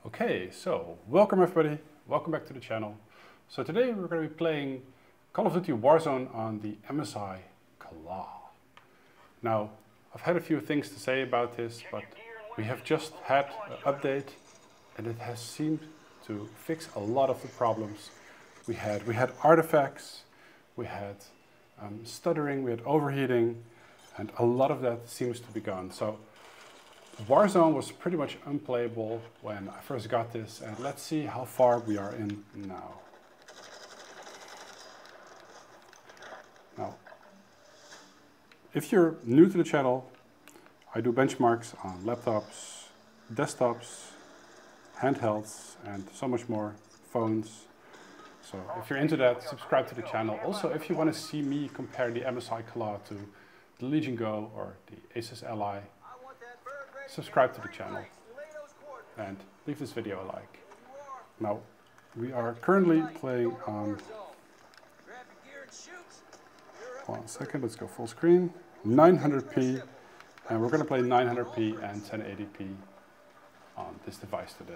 Okay, so welcome everybody, welcome back to the channel. So today we're going to be playing Call of Duty Warzone on the MSI Claw. Now, I've had a few things to say about this, but we have just had an update and it has seemed to fix a lot of the problems we had. We had artifacts, we had stuttering, we had overheating, and a lot of that seems to be gone. So Warzone was pretty much unplayable when I first got this, and let's see how far we are in now. Now, if you're new to the channel, I do benchmarks on laptops, desktops, handhelds, and so much more, phones. So if you're into that, subscribe to the channel. Also, if you want to see me compare the MSI Claw to the Legion Go or the Asus Ally, subscribe to the channel and leave this video a like. Now, we are currently playing on, one second, let's go full screen, 900p, and we're going to play 900p and 1080p on this device today.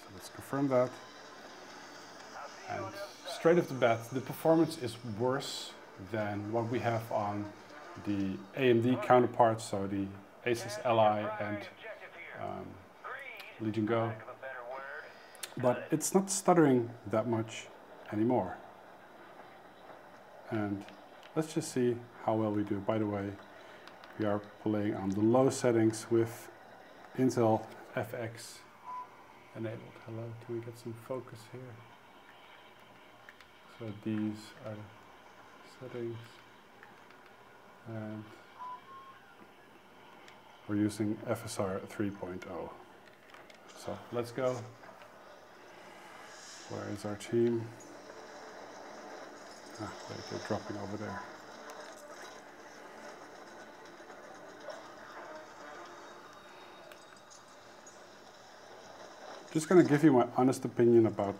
So let's confirm that. And straight off the bat, the performance is worse than what we have on the AMD counterparts, so the Asus Ally and Legion Go, but it's not stuttering that much anymore. And let's just see how well we do. By the way, we are playing on the low settings with Intel FX enabled. Hello, can we get some focus here? So these are the settings, and we're using FSR 3.0. So let's go. Where is our team? Ah, they're dropping over there. Just going to give you my honest opinion about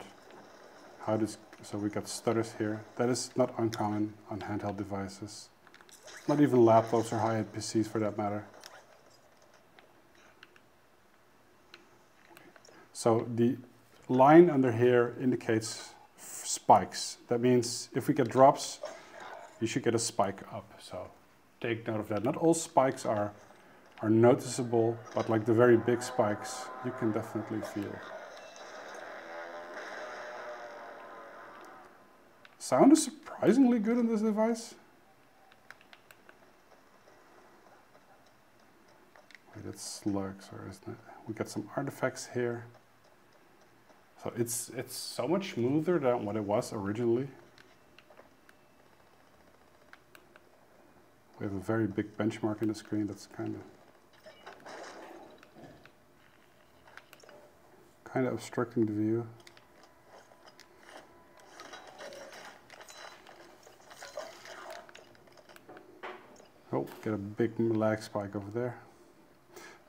how this. So we got stutters here. That is not uncommon on handheld devices. Not even laptops or high-end PCs for that matter. So the line under here indicates spikes. That means if we get drops, you should get a spike up. So take note of that. Not all spikes are noticeable, but like the very big spikes, you can definitely feel. Sound is surprisingly good on this device. Wait, it's slugs, or isn't it? We got some artifacts here. So it's so much smoother than what it was originally. We have a very big benchmark in the screen that's kind of obstructing the view. Oh, get a big lag spike over there.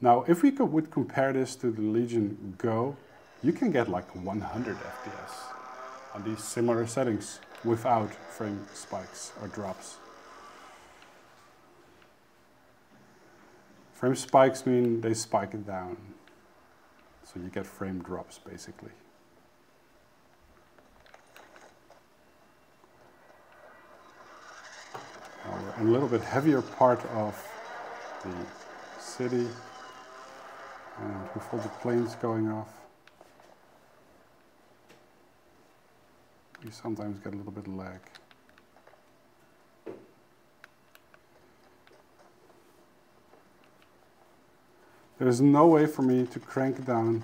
Now, if we would compare this to the Legion Go, you can get like 100 FPS on these similar settings without frame spikes or drops. Frame spikes mean they spike it down. So you get frame drops basically. Now we're in a little bit heavier part of the city, and with all the planes going off, you sometimes get a little bit of lag. There's no way for me to crank down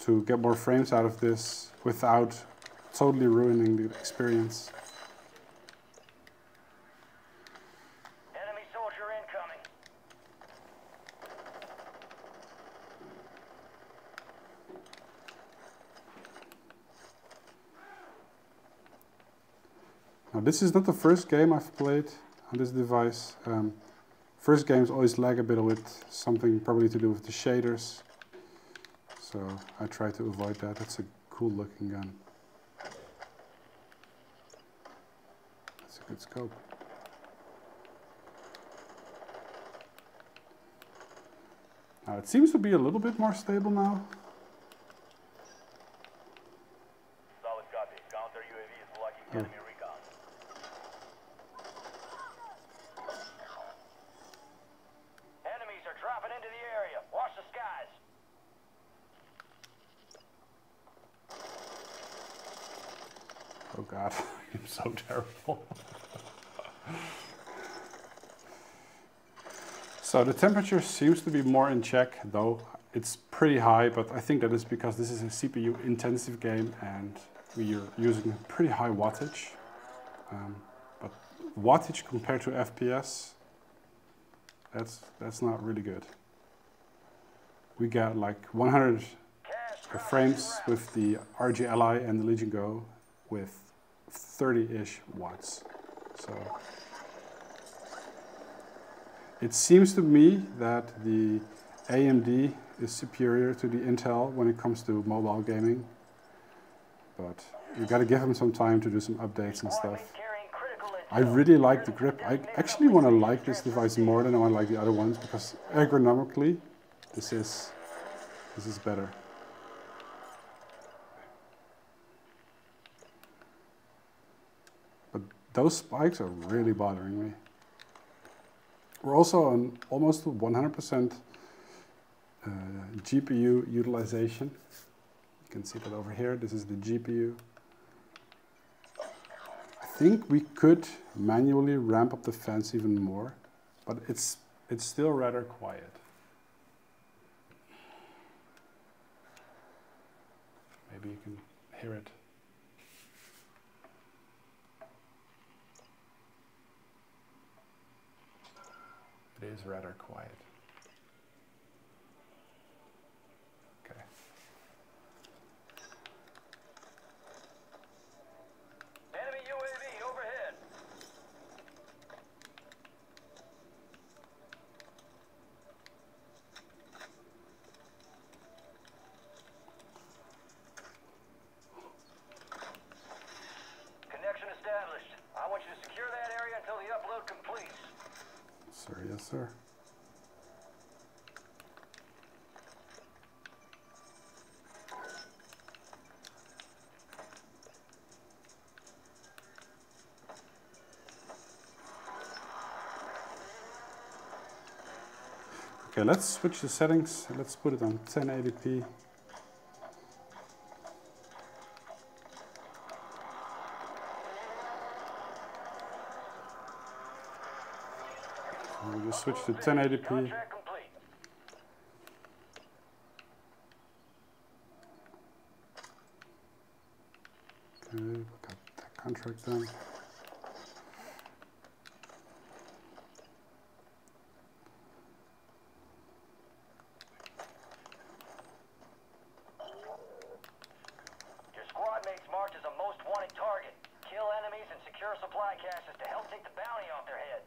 to get more frames out of this without totally ruining the experience. Enemy soldier incoming. Now this is not the first game I've played on this device. First games always lag a bit with something probably to do with the shaders. So I try to avoid that. That's a cool looking gun. a good scope. Now it seems to be a little bit more stable now. Solid copy. Counter UAV is blocking enemy recon. Enemies are dropping into the area. Watch the skies. Oh god, I'm so terrible. So the temperature seems to be more in check, though it's pretty high, but I think that is because this is a CPU intensive game and we are using pretty high wattage. But wattage compared to FPS, that's not really good. We got like 100 frames with the RG Ally and the Legion Go with 30-ish watts. So it seems to me that the AMD is superior to the Intel when it comes to mobile gaming, but you got to give them some time to do some updates and stuff. I really like the grip. I actually want to like this device more than I want to like the other ones because ergonomically, this is better. But those spikes are really bothering me. We're also on almost 100% GPU utilization. You can see that over here. This is the GPU. I think we could manually ramp up the fence even more, but it's still rather quiet. Maybe you can hear it. It is rather quiet. Okay. Enemy UAV overhead. Connection established. I want you to secure that area until the upload completes. Sir, yes, sir. Okay, let's switch the settings. Let's put it on 1080p. We'll just switch to 1080p. Contract complete. Okay, we got that contract done. Your squad mate's marked as a most wanted target. Kill enemies and secure supply caches to help take the bounty off their head.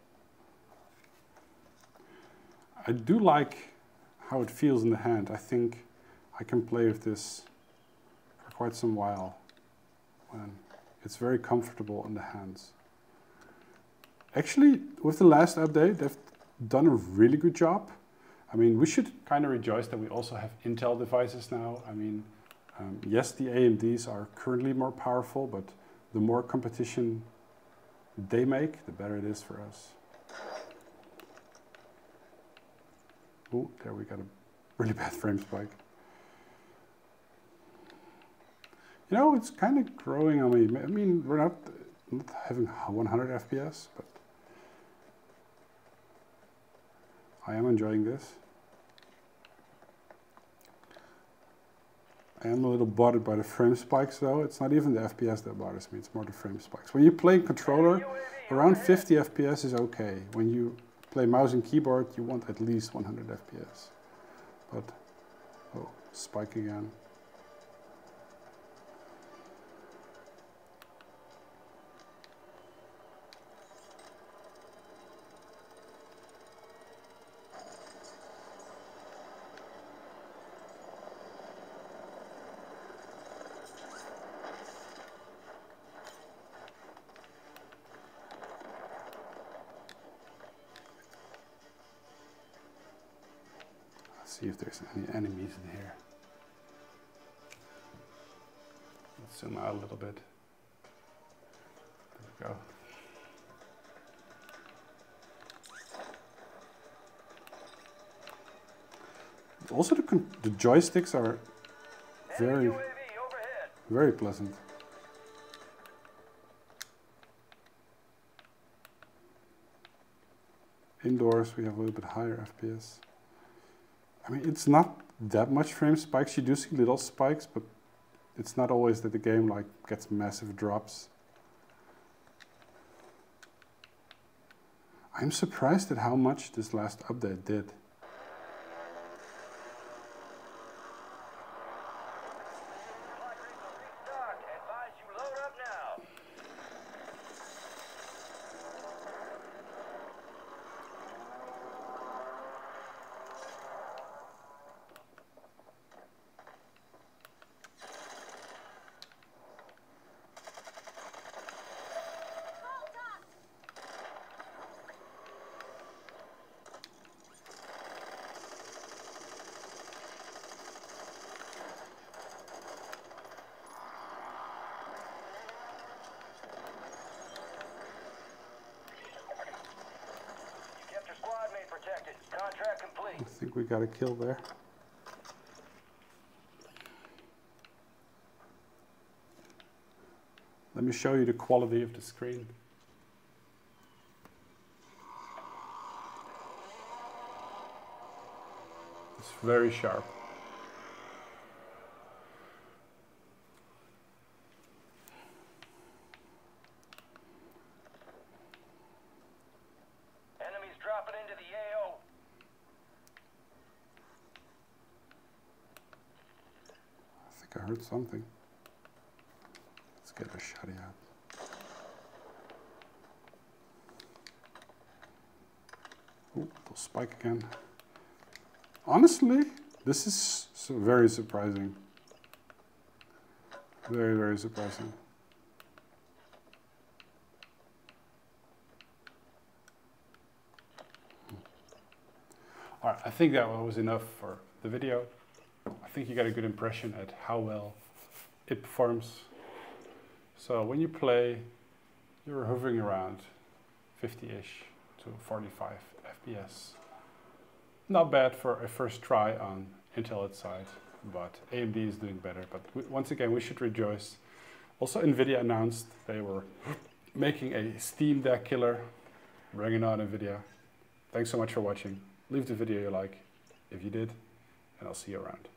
I do like how it feels in the hand. I think I can play with this for quite some while. It's very comfortable in the hands. Actually, with the last update, they've done a really good job. I mean, we should kind of rejoice that we also have Intel devices now. I mean, yes, the AMDs are currently more powerful, but the more competition they make, the better it is for us. Oh, there we got a really bad frame spike. You know, it's kind of growing on me. I mean, we're not having 100 FPS, but I am enjoying this. I am a little bothered by the frame spikes though. It's not even the FPS that bothers me, it's more the frame spikes. When you play controller, around 50 FPS is okay. When you play mouse and keyboard, you want at least 100 FPS. But, oh, spike again. see if there's any enemies in here. Let's zoom out a little bit. There we go. Also, the joysticks are very, very pleasant. Indoors, we have a little bit higher FPS. I mean, it's not that much frame spikes. You do see little spikes, but it's not always that the game like gets massive drops. I'm surprised at how much this last update did. Contract complete. I think we got a kill there. Let me show you the quality of the screen. It's very sharp. Enemies dropping into the AO. I think I heard something. Let's get a shotty out. Ooh, little spike again. Honestly, this is very surprising. Very, very surprising. All right, I think that was enough for the video. I think you got a good impression at how well it performs. So when you play, you're hovering around 50-ish to 45 FPS. Not bad for a first try on Intel's side, but AMD is doing better. But once again, we should rejoice. Also, NVIDIA announced they were making a Steam Deck killer. Bring it on, NVIDIA. Thanks so much for watching. Leave the video you like if you did, and I'll see you around.